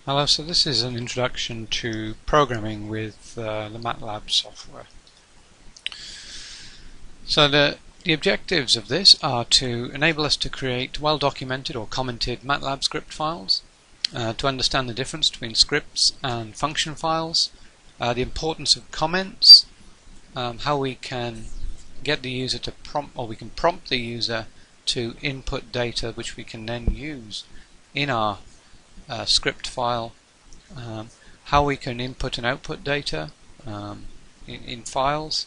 Hello, so this is an introduction to programming with the MATLAB software. So the objectives of this are to enable us to create well-documented or commented MATLAB script files, to understand the difference between scripts and function files, the importance of comments, how we can get the user to prompt, or we can prompt the user to input data which we can then use in our script file, how we can input and output data in files,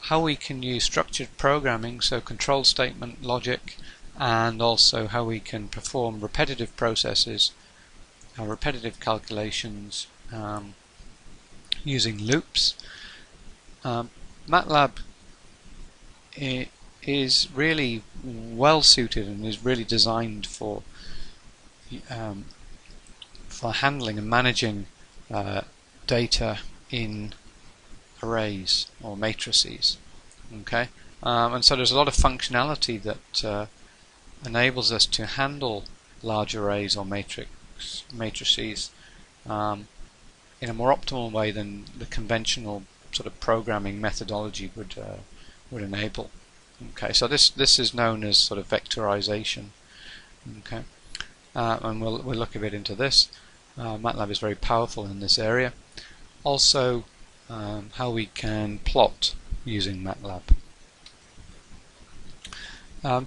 how we can use structured programming, so control statement logic, and also how we can perform repetitive processes, repetitive calculations using loops. MATLAB is really well suited and is really designed for handling and managing data in arrays or matrices. Okay, and so there's a lot of functionality that enables us to handle large arrays or matrices in a more optimal way than the conventional sort of programming methodology would enable. Okay, so this is known as sort of vectorization. Okay. And we'll look a bit into this. MATLAB is very powerful in this area. Also, how we can plot using MATLAB.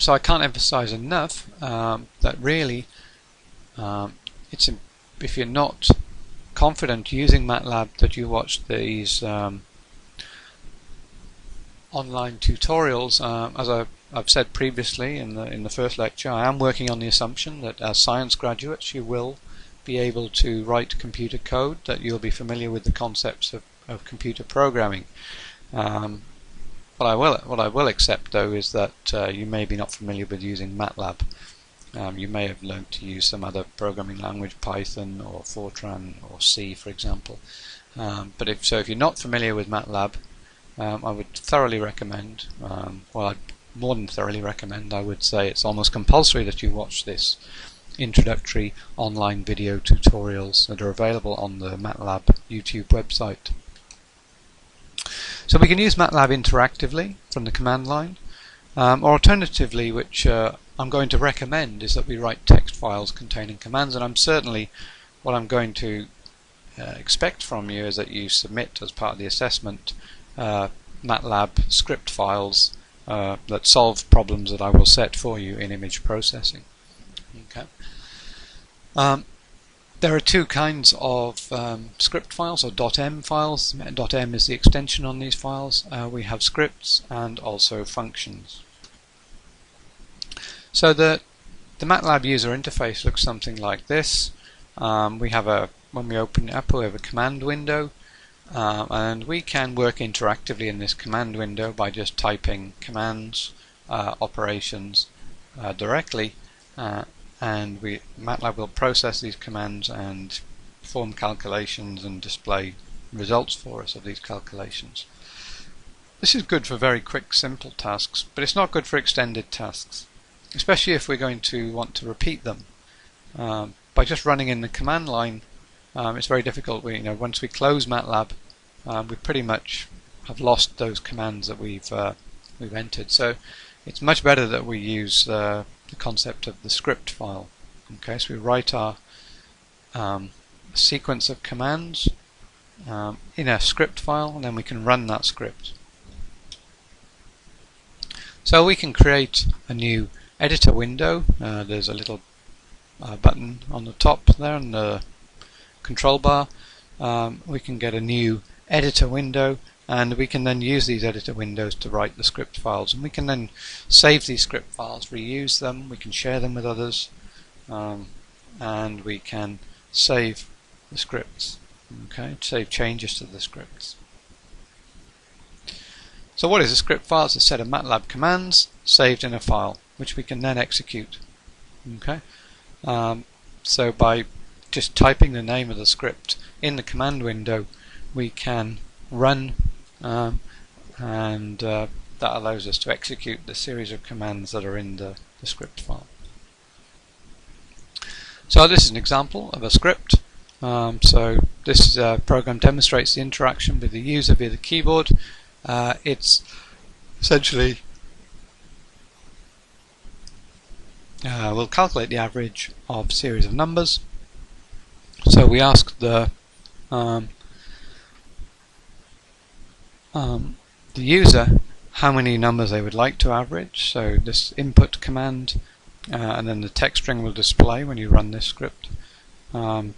So I can't emphasize enough that really, if you're not confident using MATLAB, that you watch these online tutorials. As I've said previously in the first lecture, I am working on the assumption that as science graduates you will be able to write computer code, that you'll be familiar with the concepts of computer programming. What I will accept though is that you may be not familiar with using MATLAB. You may have learned to use some other programming language, Python or Fortran or C, for example. But if you're not familiar with MATLAB, I would thoroughly recommend, I'd more than thoroughly recommend, I would say it's almost compulsory that you watch this introductory online video tutorials that are available on the MATLAB YouTube website. So we can use MATLAB interactively from the command line, or alternatively, which I'm going to recommend, is that we write text files containing commands, and what I'm going to expect from you is that you submit as part of the assessment MATLAB script files that solve problems that I will set for you in image processing. Okay. There are two kinds of script files, or .m files. .m is the extension on these files. We have scripts and also functions. So the MATLAB user interface looks something like this. When we open it up, we have a command window. And we can work interactively in this command window by just typing commands, operations directly, and MATLAB will process these commands and perform calculations and display results for us of these calculations. This is good for very quick, simple tasks, but it's not good for extended tasks, especially if we're going to want to repeat them. By just running in the command line, it's very difficult. Once we close MATLAB, we pretty much have lost those commands that we've entered. So it's much better that we use the concept of the script file. Okay, so we write our sequence of commands in a script file, and then we can run that script. So we can create a new editor window. There's a little button on the top there in the control bar. We can get a new editor window, and we can then use these editor windows to write the script files, and we can then save these script files, reuse them, we can share them with others, and we can save the scripts, okay, save changes to the scripts. So what is a script file? It's a set of MATLAB commands saved in a file which we can then execute. Okay, so by just typing the name of the script in the command window, we can run, and that allows us to execute the series of commands that are in the script file. So this is an example of a script. So this program demonstrates the interaction with the user via the keyboard. It's essentially we'll calculate the average of a series of numbers. So we ask the user how many numbers they would like to average. So this input command, and then the text string will display when you run this script. And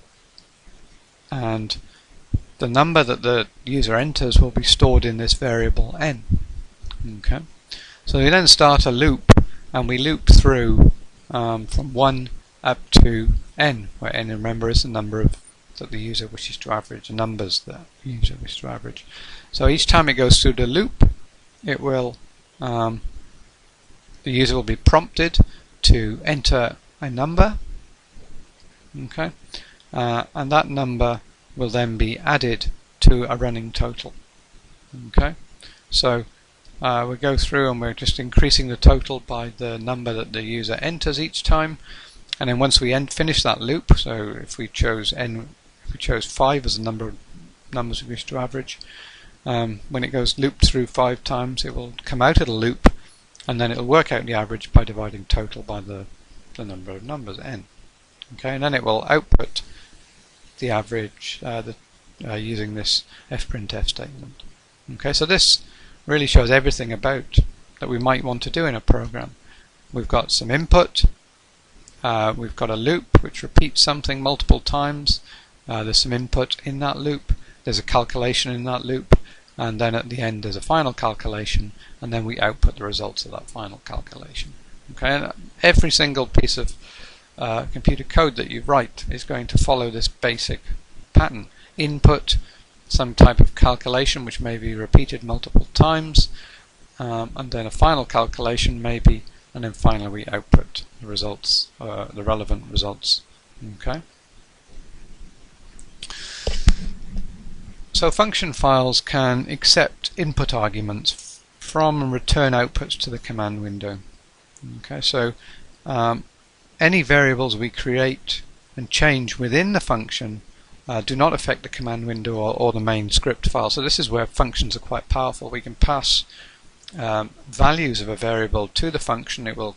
the number that the user enters will be stored in this variable n. Okay. So we then start a loop, and we loop through from 1 up to n, where n, remember, is the number that the user wishes to average, the numbers that the user wishes to average. So each time it goes through the loop, it will the user will be prompted to enter a number. Okay. And that number will then be added to a running total. Okay, so we go through and we're just increasing the total by the number that the user enters each time, and then once we finish that loop, so if we chose 5 as the number of numbers we wish to average, when it goes looped through 5 times, it will come out of the loop, and then it will work out the average by dividing total by the number of numbers, n. Okay, and then it will output the average using this fprintf statement. Okay, so this really shows everything about that we might want to do in a program. We've got some input, we've got a loop which repeats something multiple times, there's some input in that loop, there's a calculation in that loop, and then at the end there's a final calculation, and then we output the results of that final calculation. Okay, and every single piece of computer code that you write is going to follow this basic pattern. Input, some type of calculation which may be repeated multiple times, and then a final calculation maybe, and then finally we output the results, the relevant results. Okay. So function files can accept input arguments from and return outputs to the command window. Okay, so any variables we create and change within the function do not affect the command window or the main script file. So this is where functions are quite powerful. We can pass values of a variable to the function. It will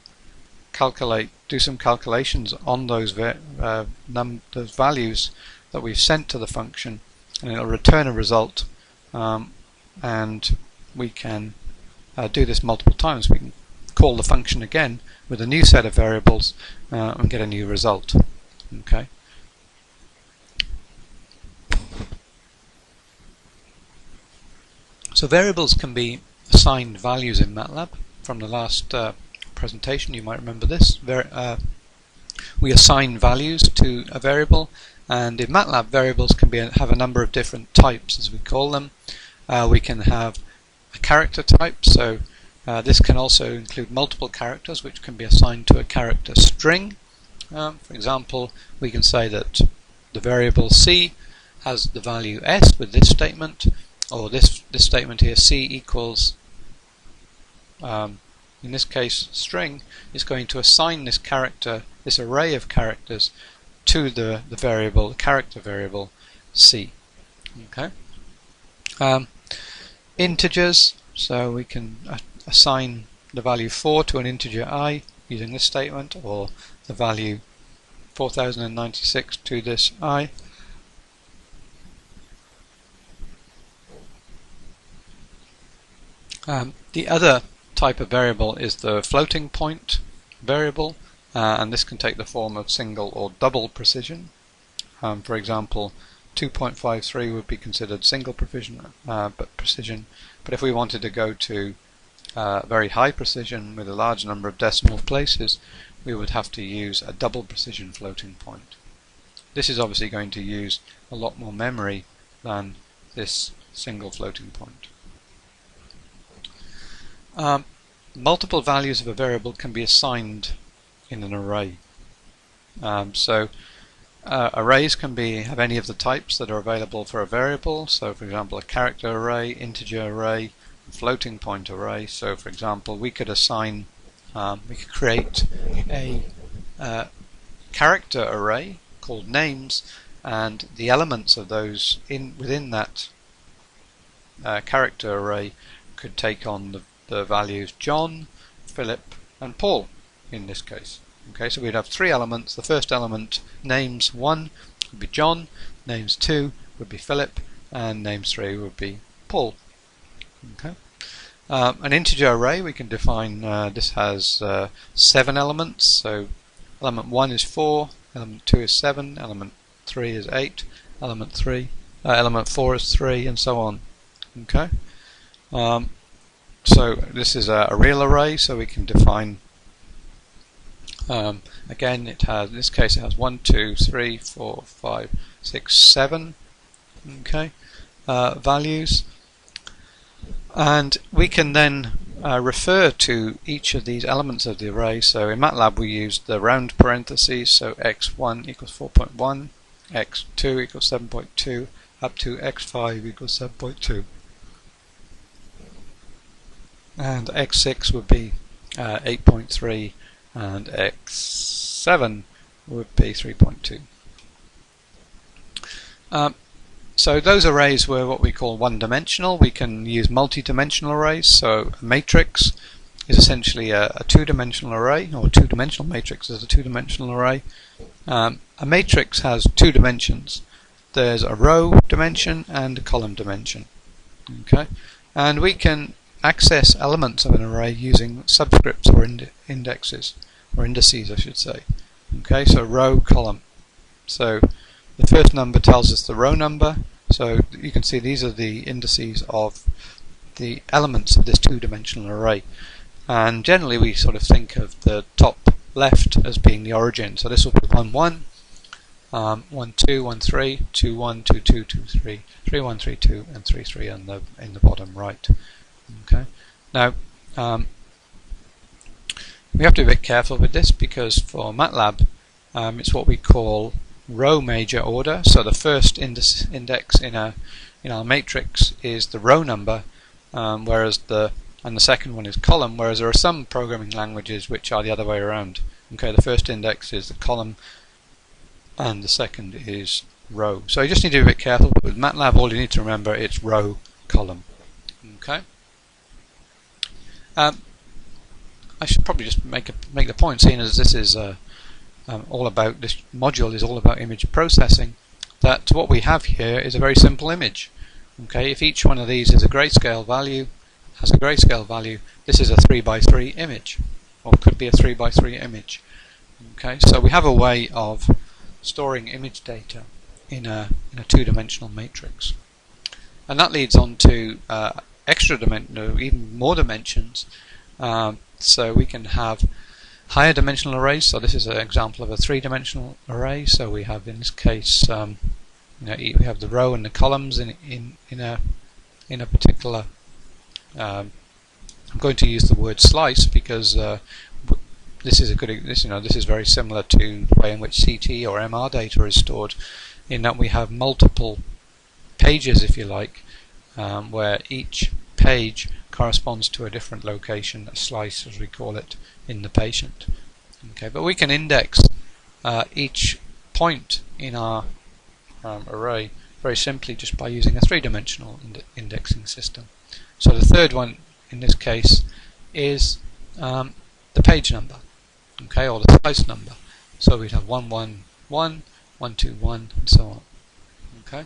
do some calculations on those values that we've sent to the function, and it will return a result, and we can do this multiple times. We can call the function again with a new set of variables and get a new result. Okay. So variables can be assigned values in MATLAB. From the last presentation, you might remember this. We assign values to a variable, and in MATLAB variables can have a number of different types, as we call them. We can have a character type, so this can also include multiple characters which can be assigned to a character string. For example, we can say that the variable c has the value s with this statement, or this statement here, c equals, in this case string, is going to assign this character, this array of characters, to the variable, the character variable c. Okay. Integers, so we can assign the value 4 to an integer I using this statement, or the value 4096 to this I. The other type of variable is the floating point variable, and this can take the form of single or double precision. For example, 2.53 would be considered single precision, but if we wanted to go to very high precision with a large number of decimal places, we would have to use a double precision floating point. This is obviously going to use a lot more memory than this single floating point. Multiple values of a variable can be assigned in an array. Arrays can have any of the types that are available for a variable. So for example, a character array, integer array, floating point array. So for example, we could assign, we could create a character array called names, and the elements of those within that character array could take on the values John, Philip and Paul in this case. Okay, so we'd have three elements. The first element, names 1, would be John, names 2 would be Philip, and names 3 would be Paul. Okay. An integer array, we can define, this has 7 elements, so element 1 is 4, element 2 is 7, element 3 is 8, element 4 is 3, and so on. Okay. So this is a real array, so we can define, again, it has, in this case it has 1, 2, 3, 4, 5, 6, 7 okay, values, and we can then refer to each of these elements of the array. So in MATLAB we use the round parentheses, so x1 equals 4.1, x2 equals 7.2, up to x5 equals 7.2. And x6 would be 8.3 and x7 would be 3.2. So those arrays were what we call one-dimensional. We can use multi-dimensional arrays. So a matrix is essentially a two-dimensional array, or a two-dimensional matrix is a two-dimensional array. A matrix has 2 dimensions. There's a row dimension and a column dimension. Okay, and we can access elements of an array using subscripts or indexes, or indices I should say. Okay, so row, column. So the first number tells us the row number, so you can see these are the indices of the elements of this two-dimensional array. And generally we sort of think of the top left as being the origin, so this will be 1, 1, 1, 2, 1, 3, 2, 1, 2, 2, 2, 3, 3, 1, 3, 2, and 3, 3 in the bottom right. Okay. Now we have to be a bit careful with this, because for MATLAB it's what we call row major order. So the first index in our matrix is the row number, whereas the second one is column. Whereas there are some programming languages which are the other way around. Okay, the first index is the column, and the second is row. So you just need to be a bit careful. But with MATLAB, all you need to remember, it's row, column. Okay. I should probably just make the point, seeing as this is all about, this module is all about image processing, that what we have here is a very simple image. Okay, if each one of these is a grayscale value, has a grayscale value, this is a 3x3 image, or could be a 3x3 image. Okay, so we have a way of storing image data in a two-dimensional matrix, and that leads on to extra dimension, even more dimensions. So we can have higher dimensional arrays. So this is an example of a 3-dimensional array. So we have, in this case, we have the row and the columns in a particular. I'm going to use the word slice because this is a good. This is very similar to the way in which CT or MR data is stored, in that we have multiple pages, if you like, where each page corresponds to a different location, a slice as we call it, in the patient. Okay, but we can index each point in our array very simply just by using a 3-dimensional indexing system. So the third one in this case is the page number, okay, or the slice number. So we'd have 1, 1, 1, 1, 2, 1, and so on. Okay.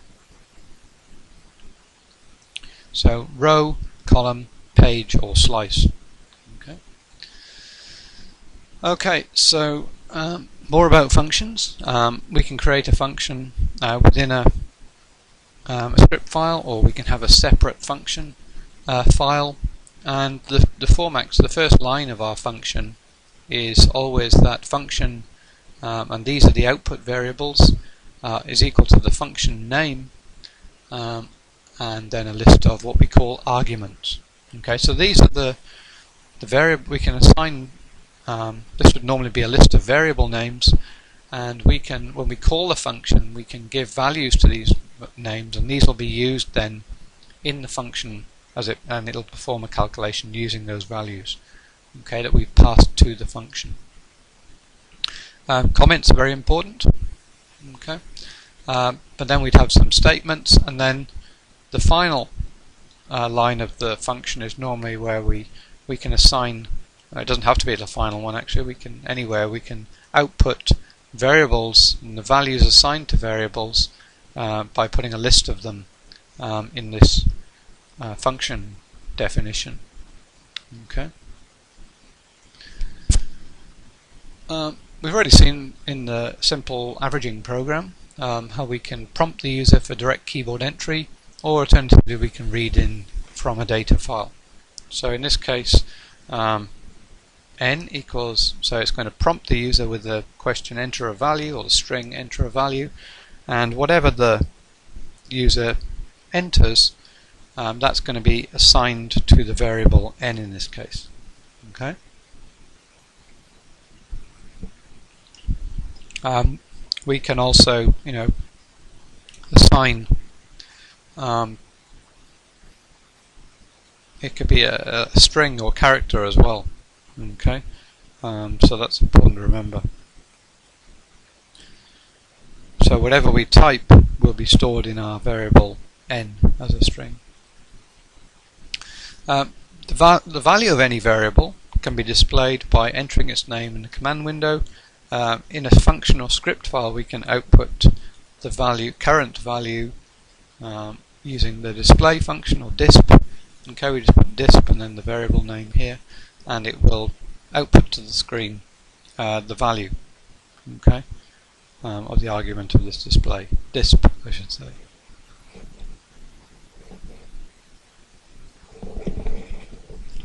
So row, column, page, or slice. Okay. Okay. So more about functions. We can create a function within a script file, or we can have a separate function file. And the format, so the first line of our function is always that function, and these are the output variables, is equal to the function name, and then a list of what we call arguments. Okay, so these are the variable we can assign. This would normally be a list of variable names, and we can, when we call the function, we can give values to these names, and these will be used then in the function and it'll perform a calculation using those values, okay, that we've passed to the function. Comments are very important. Okay, but then we'd have some statements, and then the final line of the function is normally where we can assign. It doesn't have to be the final one actually. We can anywhere we can output variables and the values assigned to variables by putting a list of them in this function definition. Okay. We've already seen in the simple averaging program how we can prompt the user for direct keyboard entry, or alternatively we can read in from a data file. So in this case, n equals, so it's going to prompt the user with the question enter a value, or the string enter a value, and whatever the user enters, that's going to be assigned to the variable n in this case. Okay. We can also, assign. It could be a string or character as well. Okay, so that's important to remember. So whatever we type will be stored in our variable n as a string. The value of any variable can be displayed by entering its name in the command window. In a function or script file, we can output the current value using the display function or disp. Okay, we just put disp and then the variable name here, and it will output to the screen the value, okay, of the argument of this display. Disp, I should say.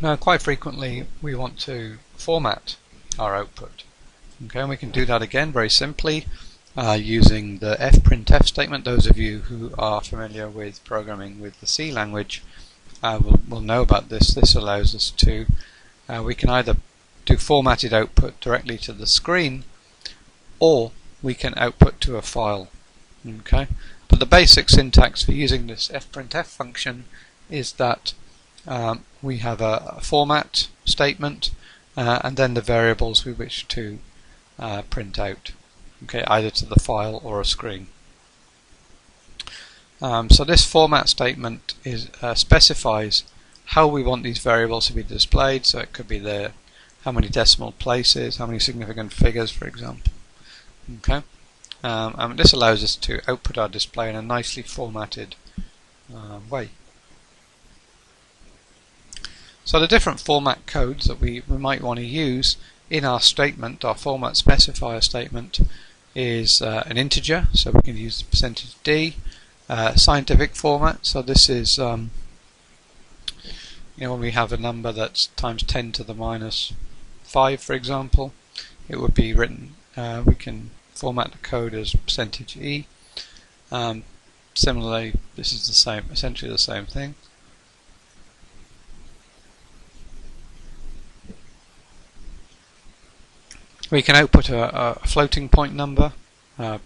Now, quite frequently we want to format our output. Okay, and we can do that again very simply using the fprintf statement. Those of you who are familiar with programming with the C language will know about this. This allows us to, we can either do formatted output directly to the screen, or we can output to a file. Okay, but the basic syntax for using this fprintf function is that we have a format statement and then the variables we wish to print out, okay, either to the file or a screen. So this format statement specifies how we want these variables to be displayed. So it could be how many decimal places, how many significant figures, for example. Okay, and this allows us to output our display in a nicely formatted way. So the different format codes that we might want to use in our statement, our format specifier statement, is an integer, so we can use the %d, scientific format, so this is when we have a number that's times 10 to the minus 5, for example, it would be written, we can format the code as %e. Similarly, this is essentially the same thing. We can output a floating point number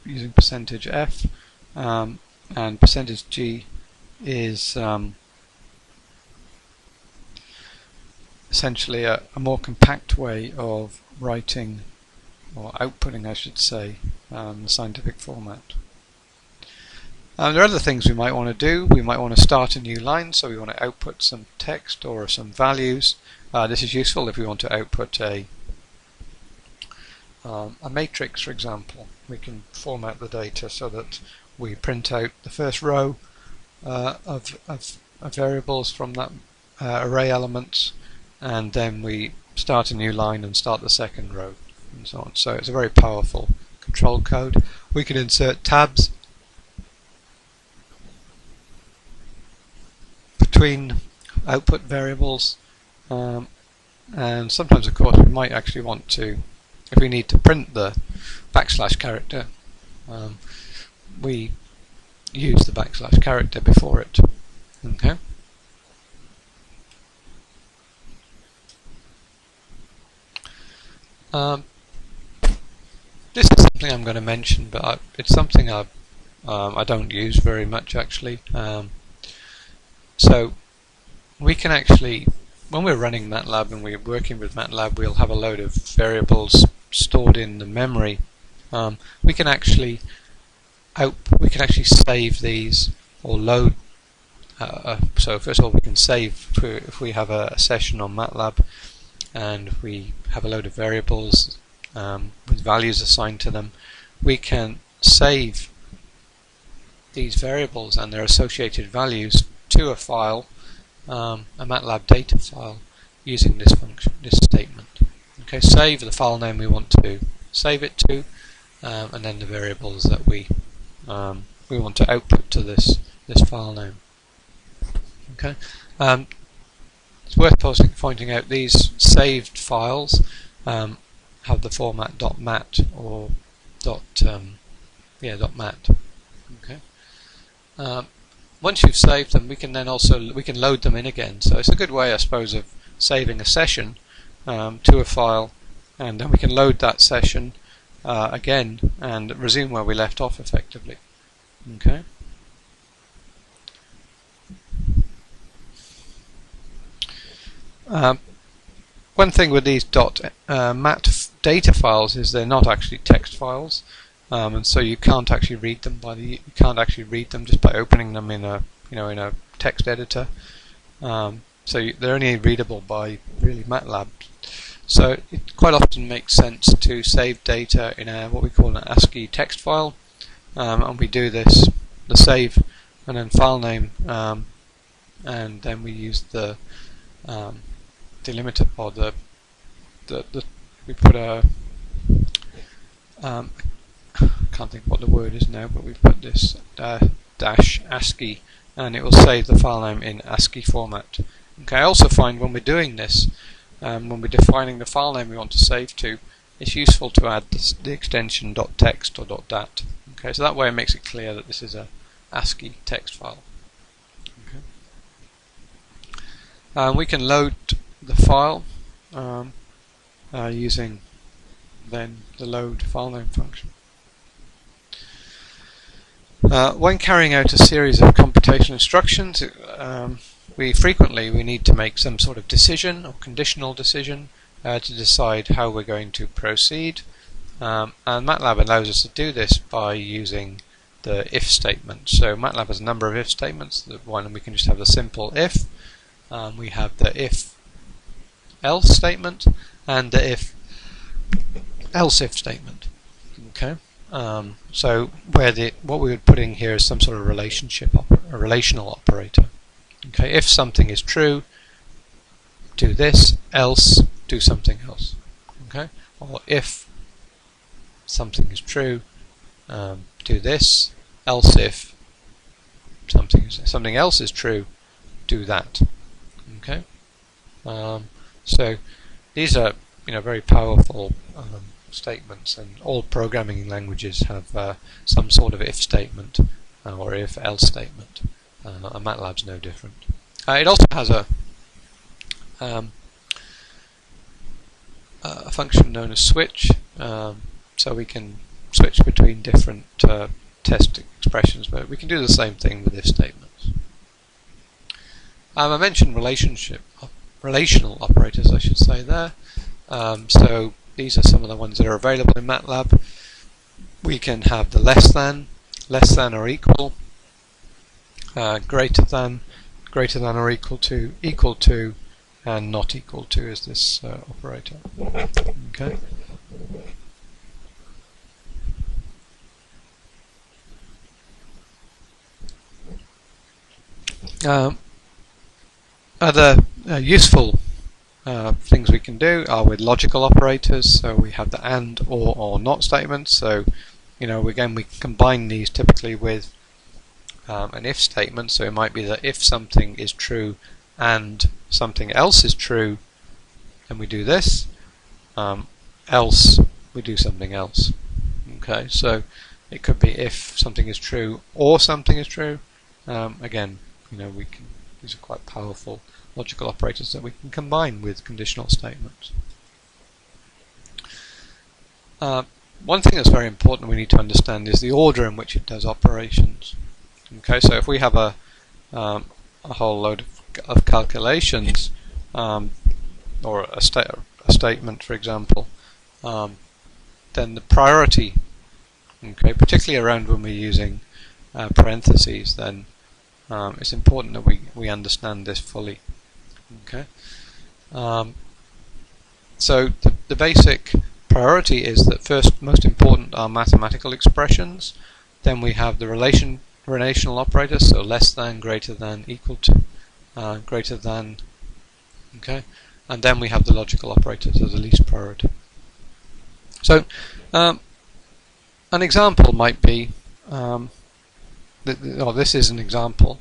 using %f, and %g is essentially a more compact way of writing, or outputting I should say, the scientific format. There are other things we might want to do. We might want to start a new line, so we want to output some text or some values. This is useful if we want to output a matrix, for example. We can format the data so that we print out the first row of variables from that array elements, and then we start a new line and start the second row, and so on. So it's a very powerful control code. We can insert tabs between output variables, and sometimes, of course, we might actually want to, if we need to print the / character, we use the / character before it. Okay. This is something I'm going to mention, but it's something I don't use very much actually. So we can actually, when we're running MATLAB and we're working with MATLAB, we'll have a load of variables stored in the memory we can actually save these or load. So first of all, we can save if we have a session on MATLAB and we have a load of variables with values assigned to them. We can save these variables and their associated values to a file, a MATLAB data file, using this function, this statement. Okay, save the file name we want to save it to, and then the variables that we want to output to this file name. Okay, it's worth pointing out these saved files have the format .mat or .mat. Okay. Once you've saved them, we can load them in again. So it's a good way, I suppose, of saving a session to a file, and then we can load that session again and resume where we left off effectively. Okay. One thing with these .mat data files is they're not actually text files, and so you can't actually read them just by opening them in a text editor. So they're only readable by really MATLAB. So it quite often makes sense to save data in what we call an ASCII text file, and we do this, the save and then file name, and then we use the delimiter, or we put a can't think what the word is now, but we put this dash ASCII, and it will save the file name in ASCII format. Okay, I also find when we're doing this, when we're defining the file name we want to save to, it's useful to add the extension .text or .dat. Okay, so that way it makes it clear that this is a ASCII text file. Okay. We can load the file using then the load file name function. When carrying out a series of computational instructions, we frequently need to make some sort of decision or conditional decision to decide how we're going to proceed, and MATLAB allows us to do this by using the if statement. So MATLAB has a number of if statements. One, we can just have the simple if. We have the if else statement and the if else if statement. Okay. So what we would put in here is some sort of a relational operator. Okay, if something is true, do this, else do something else. Okay, or if something is true, do this, else if something else is true, do that. Okay, so these are very powerful statements, and all programming languages have some sort of if statement or if else statement. And MATLAB's no different. It also has a function known as switch, so we can switch between different test expressions, but we can do the same thing with if statements. I mentioned relational operators, I should say there. So these are some of the ones that are available in MATLAB. We can have the less than or equal, greater than or equal to, and not equal to is this operator. Okay. Other useful things we can do are with logical operators. So we have the and, or not statements. So again, we combine these typically with an if statement. So it might be that if something is true and something else is true, then we do this, else we do something else. Okay, so it could be if something is true or something is true. Again, these are quite powerful logical operators that we can combine with conditional statements. One thing that's very important we need to understand is the order in which it does operations. Okay, so if we have a whole load of calculations, or a statement, for example, then the priority Okay, particularly around when we're using parentheses, then it's important that we understand this fully. Okay, so the basic priority is that first, most important are mathematical expressions. Then we have the relational operators, so less than, greater than, equal to, greater than. Okay, and then we have the logical operators as the least priority. So an example might be, this is an example.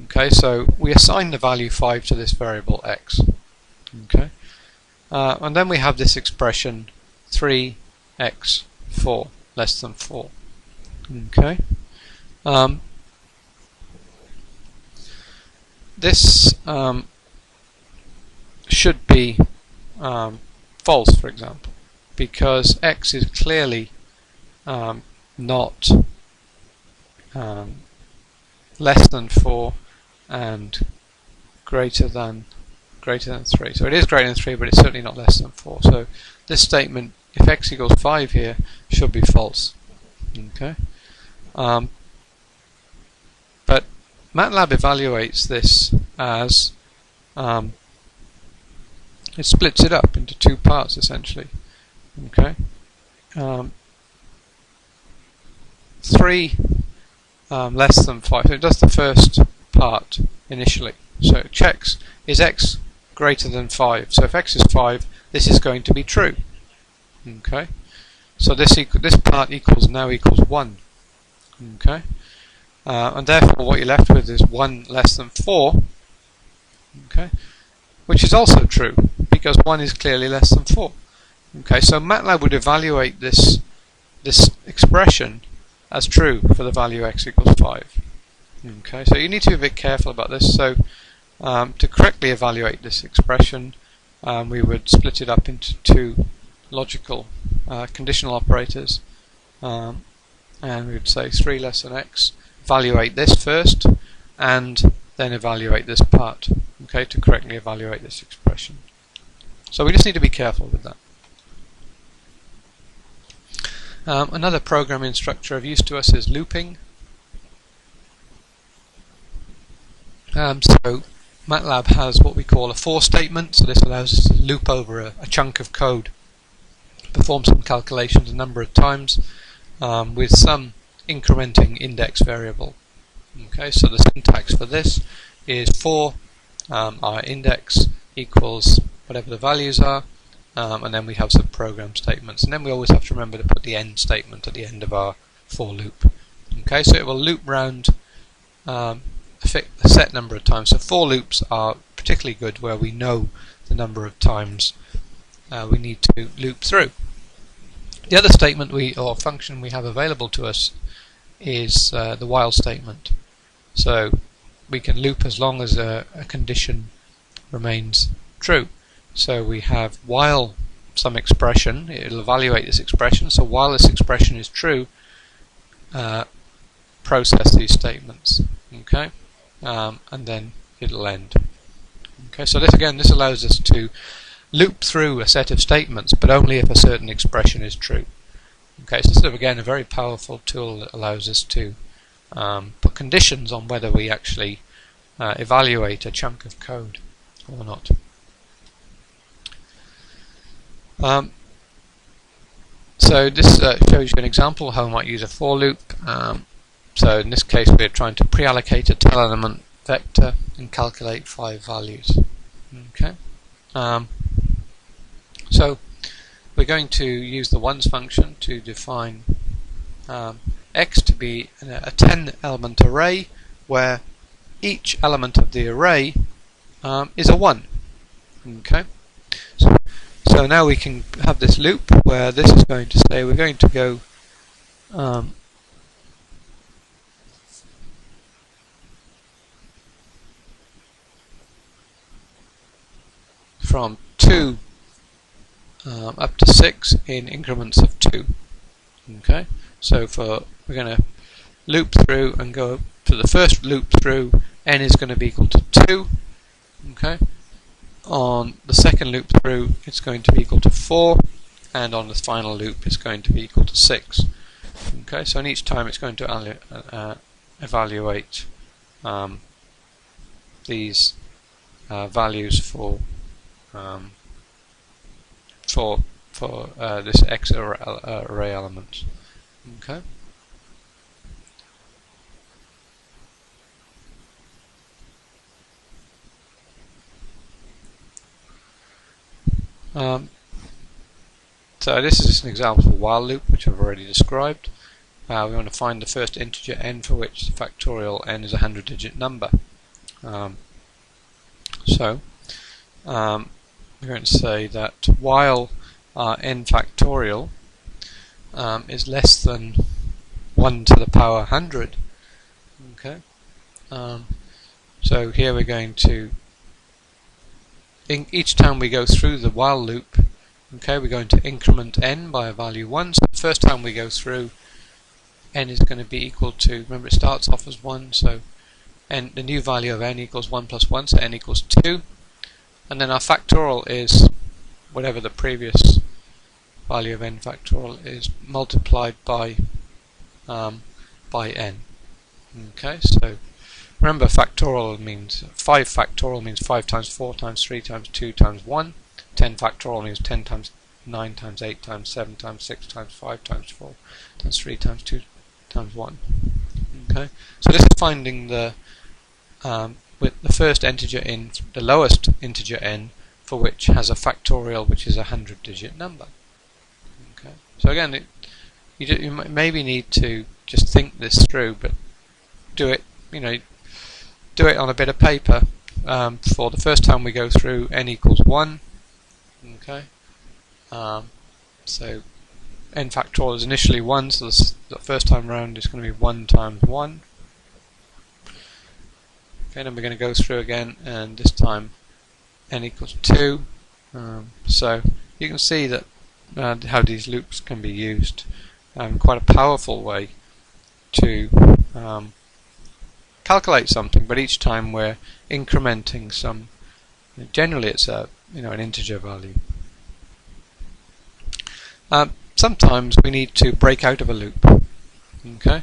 Okay, so we assign the value 5 to this variable x. Okay, and then we have this expression 3x4 less than 4. Okay, this should be false, for example, because x is clearly not less than 4 and greater than 3. So it is greater than 3, but it's certainly not less than 4. So this statement, if x equals 5 here, should be false. Okay, but MATLAB evaluates this as it splits it up into two parts essentially. Okay, 3 less than 5. So it does the first part initially. So it checks, is x greater than 5? So if x is 5, this is going to be true. Okay, so this part now equals 1. Okay, and therefore what you're left with is 1 less than 4. Okay, which is also true because 1 is clearly less than 4. Okay, so MATLAB would evaluate this expression as true for the value x equals 5. Okay, so you need to be a bit careful about this. So to correctly evaluate this expression, we would split it up into two logical conditional operators, and we would say 3 less than x, evaluate this first, and then evaluate this part. Okay, to correctly evaluate this expression. So we just need to be careful with that. Another programming structure of use to us is looping. So MATLAB has what we call a for statement, so this allows us to loop over a chunk of code, perform some calculations a number of times with some incrementing index variable. Okay, so the syntax for this is for our index equals whatever the values are, and then we have some program statements, and then we always have to remember to put the end statement at the end of our for loop. Okay, so it will loop round a set number of times. So for loops are particularly good where we know the number of times we need to loop through. The other statement or function we have available to us is the while statement. So we can loop as long as a condition remains true. So we have while some expression, it will evaluate this expression. So while this expression is true, process these statements. Okay, and then it'll end. Okay, so this allows us to loop through a set of statements, but only if a certain expression is true. Okay, so this is again a very powerful tool that allows us to put conditions on whether we actually evaluate a chunk of code or not. So this shows you an example of how we might use a for loop. So in this case we're trying to pre-allocate a tail element vector and calculate 5 values. Okay. So we're going to use the ones function to define x to be a 10 element array where each element of the array is a 1. Okay. So now we can have this loop where this is going to say we're going to go from 2 up to 6 in increments of 2. Okay, so we're going to loop through and go to the first loop through, n is going to be equal to 2. Okay, on the second loop through it's going to be equal to 4, and on the final loop it's going to be equal to 6. Okay, so in each time it's going to evaluate these values for this X array element. Okay. So this is just an example of a while loop which I've already described. We want to find the first integer n for which the factorial n is a 100-digit number. So we're going to say that while n factorial is less than 1 to the power 100, okay. So here we're going to, each time we go through the while loop, okay, we're going to increment n by a value 1. So the first time we go through, n is going to be equal to, remember it starts off as 1, so n, the new value of n equals 1 plus 1, so n equals 2. And then our factorial is whatever the previous value of n factorial is multiplied by n. Okay, so remember factorial means 5 factorial means 5 times 4 times 3 times 2 times 1. 10 factorial means 10 times 9 times 8 times 7 times 6 times 5 times 4 times 3 times 2 times 1. Okay, so this is finding the with the first integer in the lowest integer n for which has a factorial which is a 100-digit number. Okay, so again, you maybe need to just think this through, but do it on a bit of paper. For the first time we go through, n equals 1. Okay, so n factorial is initially 1, so the first time round is going to be 1 times 1. Okay, then we're going to go through again, and this time n equals 2. So you can see that how these loops can be used. Quite a powerful way to calculate something, but each time we're incrementing some. Generally, it's an integer value. Sometimes we need to break out of a loop. Okay.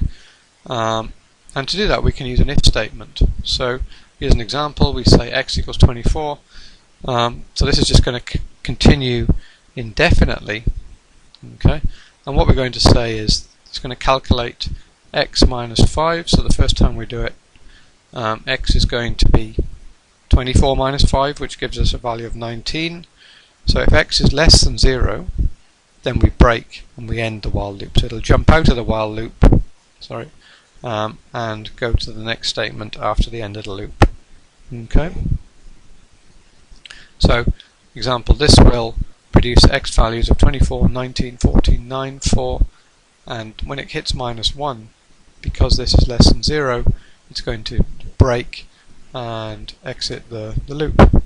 And to do that we can use an if statement. So here's an example. We say x equals 24. So this is just going to continue indefinitely. Okay. And what we're going to say is it's going to calculate x minus 5. So the first time we do it, x is going to be 24 minus 5, which gives us a value of 19. So if x is less than 0, then we break and we end the while loop. So it'll jump out of the while loop, and go to the next statement after the end of the loop. Okay. So, example, this will produce x values of 24, 19, 14, 9, 4, and when it hits minus 1, because this is less than 0, it's going to break and exit the loop.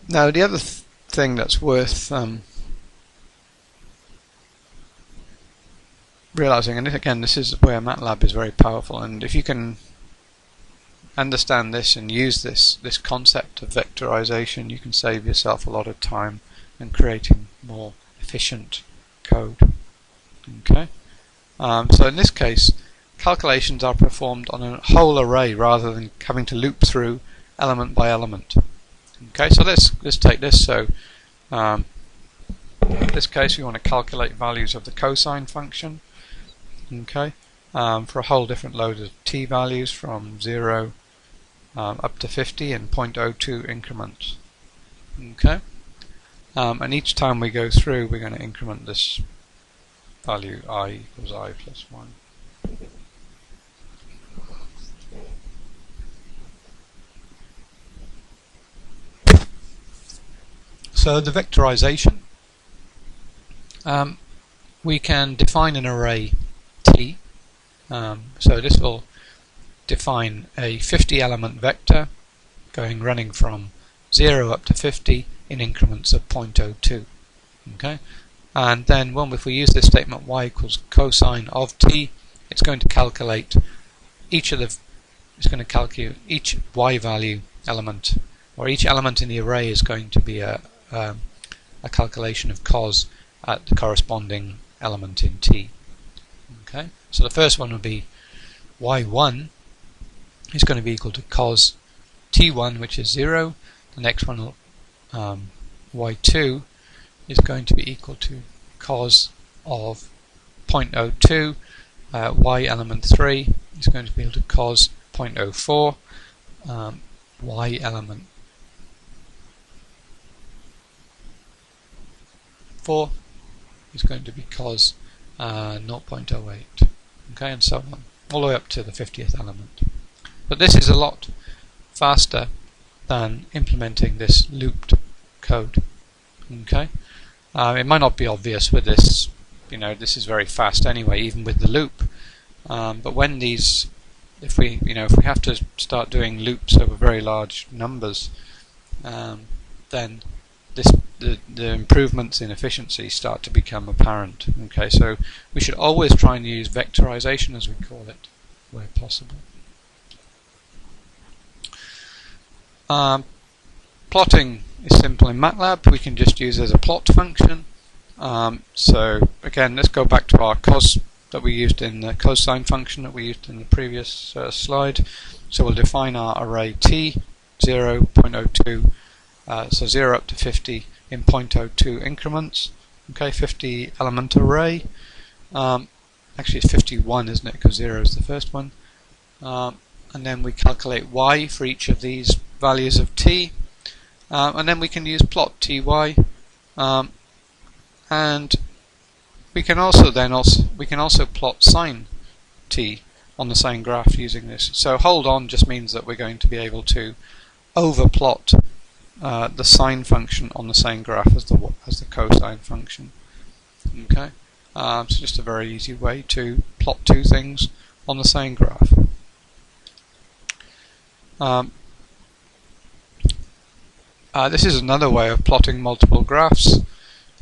Now the other thing that's worth realizing, and again this is where MATLAB is very powerful, and if you can understand this and use this concept of vectorization, you can save yourself a lot of time in creating more efficient code. Okay, so in this case calculations are performed on a whole array rather than having to loop through element by element. Okay, so let's take this. So in this case we want to calculate values of the cosine function. Okay, for a whole different load of t values from 0 up to 50 in 0.02 increments. Okay, and each time we go through we're going to increment this value I equals I plus 1. So the vectorization, we can define an array T. So this will define a 50 element vector running from 0 up to 50 in increments of 0.02. Okay, and then if we use this statement y equals cosine of t, it's going to calculate each y value element, or each element in the array is going to be a calculation of cos at the corresponding element in t. Okay, so the first one will be y1 is going to be equal to cos t1, which is 0. The next one will y2 is going to be equal to cos of 0.02. Y element 3 is going to be equal to cos 0.04. Y element 4 is going to be cos 0.08. Okay, and so on, all the way up to the 50th element. But this is a lot faster than implementing this looped code. Okay, it might not be obvious with this. This is very fast anyway, even with the loop. But when these, if we have to start doing loops over very large numbers, then the improvements in efficiency start to become apparent. Okay, so we should always try and use vectorization, as we call it, where possible. Plotting is simple in MATLAB. We can just use it as a plot function. So again, let's go back to our cos that we used in the cosine function that we used in the previous slide. So we'll define our array t, 0, 0.02, so 0 up to 50 in 0.02 increments. Okay, 50 element array. Actually it's 51, isn't it, because 0 is the first one. And then we calculate y for each of these values of t. And then we can use plot ty. And we can also plot sine t on the sine graph using this. So hold on just means that we're going to be able to overplot the sine function on the sine graph as the cosine function. Okay, so just a very easy way to plot two things on the sine graph. This is another way of plotting multiple graphs.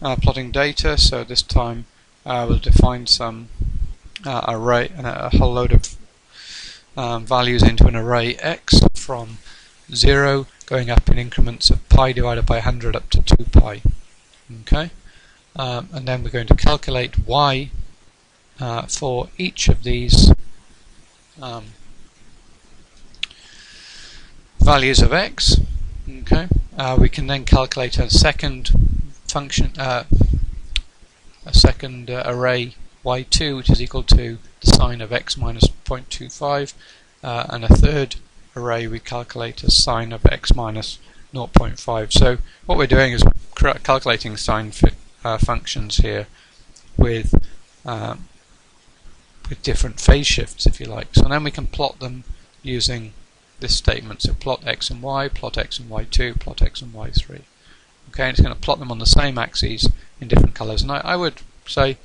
Plotting data, so this time we'll define some array and a whole load of values into an array x from 0 going up in increments of pi divided by 100 up to 2 pi. Okay, and then we're going to calculate y for each of these values of x. Okay, we can then calculate a second function, a second array y2, which is equal to the sine of x minus 0.25, and a third array we calculate as sine of x minus 0.5. So what we're doing is calculating sine functions here with different phase shifts, if you like. So then we can plot them using this statement. So plot x and y, plot x and y2, plot x and y3. Okay, and it's going to plot them on the same axes in different colors. And I would say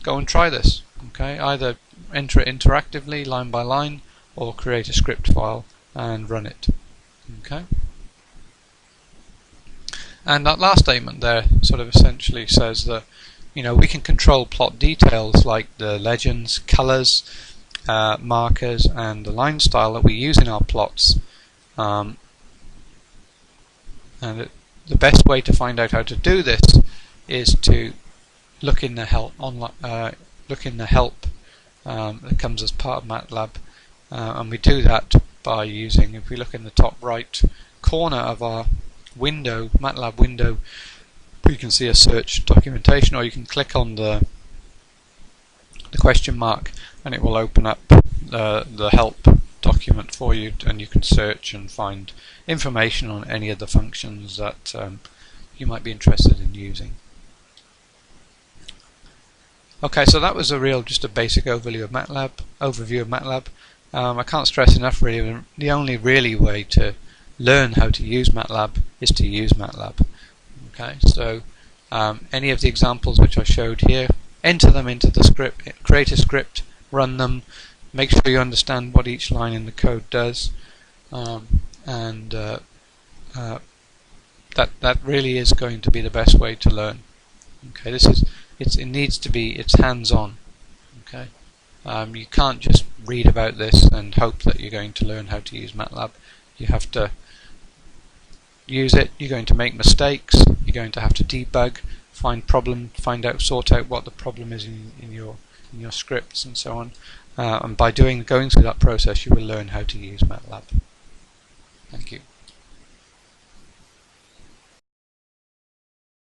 go and try this. Okay, either enter it interactively, line by line, or create a script file and run it. Okay, and that last statement there sort of essentially says that we can control plot details like the legends, colors, markers, and the line style that we use in our plots. And the best way to find out how to do this is to look in the help that comes as part of MATLAB, and we do that by using, if we look in the top right corner of our window, MATLAB window, we can see a search documentation, or you can click on the question mark and it will open up the help document for you, and you can search and find information on any of the functions that you might be interested in using. Okay, so that was just a basic overview of MATLAB. I can't stress enough, really, the only really way to learn how to use MATLAB is to use MATLAB. Okay, so any of the examples which I showed here, enter them into the script, create a script, run them, make sure you understand what each line in the code does, and that really is going to be the best way to learn. Okay, it's hands-on. Okay, you can't just read about this and hope that you're going to learn how to use MATLAB. You have to use it. You're going to make mistakes. You're going to have to debug, sort out what the problem is in your scripts and so on. And by going through that process, you will learn how to use MATLAB. Thank you.